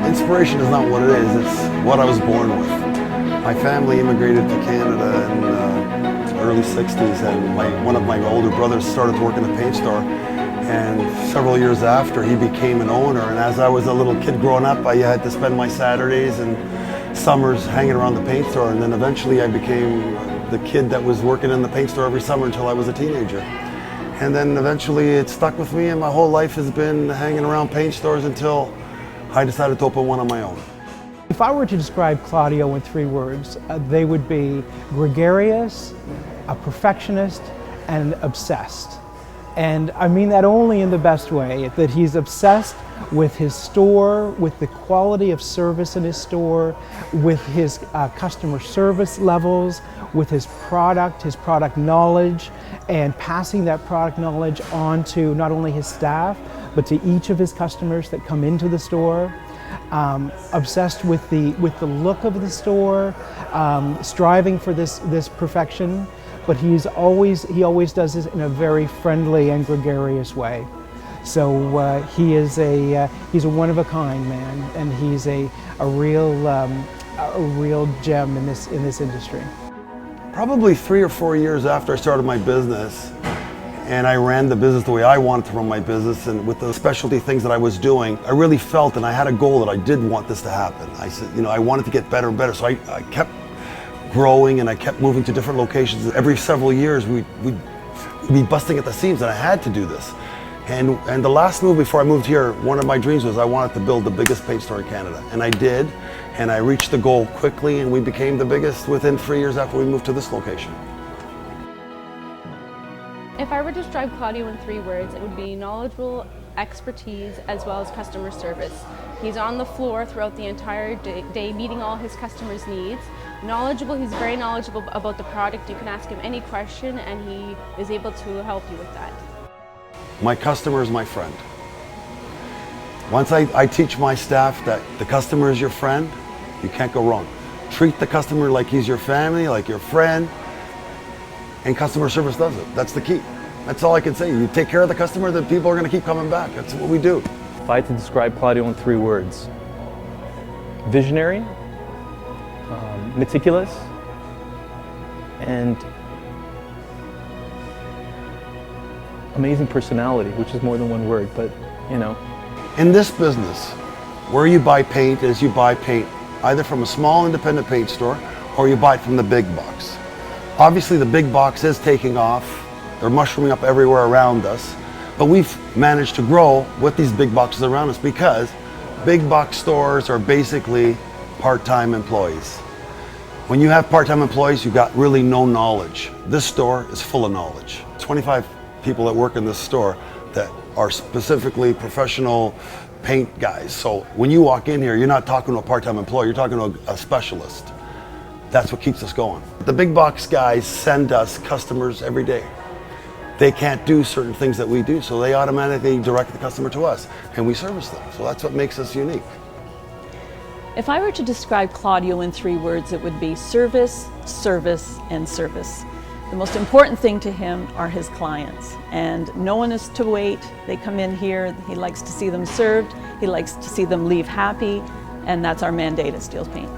Inspiration is not what it is, it's what I was born with. My family immigrated to Canada in the early 60s, and one of my older brothers started to work in a paint store, and several years after he became an owner. And as I was a little kid growing up, I had to spend my Saturdays and summers hanging around the paint store, and then eventually I became the kid that was working in the paint store every summer until I was a teenager. And then eventually it stuck with me, and my whole life has been hanging around paint stores until I decided to open one on my own. If I were to describe Claudio in 3 words, they would be gregarious, a perfectionist, and obsessed. And I mean that only in the best way, that he's obsessed with his store, with the quality of service in his store, with his customer service levels, with his product knowledge, and passing that product knowledge on to not only his staff, but to each of his customers that come into the store. Obsessed with the look of the store, striving for this perfection, but he always does this in a very friendly and gregarious way. So he's a one of a kind man, and he's a real gem in this industry. Probably 3 or 4 years after I started my business, and I ran the business the way I wanted to run my business, and with the specialty things that I was doing, I really felt, and I had a goal that I did want this to happen. I said, you know, I wanted to get better and better, so I kept growing, and I kept moving to different locations. Every several years, we'd be busting at the seams, and I had to do this. And the last move before I moved here, one of my dreams was I wanted to build the biggest paint store in Canada, and I did, and I reached the goal quickly, and we became the biggest within 3 years after we moved to this location. If I were to describe Claudio in 3 words, it would be knowledgeable, expertise, as well as customer service. He's on the floor throughout the entire day, meeting all his customers' needs. Knowledgeable, he's very knowledgeable about the product. You can ask him any question, and he is able to help you with that. My customer is my friend. Once I teach my staff that the customer is your friend, you can't go wrong. Treat the customer like he's your family, like your friend, and customer service does it. That's the key. That's all I can say. You take care of the customer, then people are going to keep coming back. That's what we do. If I had to describe Claudio in 3 words, visionary, meticulous, and amazing personality, which is more than 1 word, but you know. In this business, where you buy paint is you buy paint either from a small independent paint store or you buy it from the big box. Obviously the big box is taking off. They're mushrooming up everywhere around us, but we've managed to grow with these big boxes around us because big box stores are basically part-time employees. When you have part-time employees, you've got really no knowledge. This store is full of knowledge. 25 people that work in this store that are specifically professional paint guys. So when you walk in here, you're not talking to a part-time employee, you're talking to a specialist. That's what keeps us going. The big box guys send us customers every day. They can't do certain things that we do, so they automatically direct the customer to us, and we service them. So that's what makes us unique. If I were to describe Claudio in 3 words, it would be service, service, and service. The most important thing to him are his clients, and no one is to wait. They come in here, he likes to see them served, he likes to see them leave happy, and that's our mandate at Steele's Paint.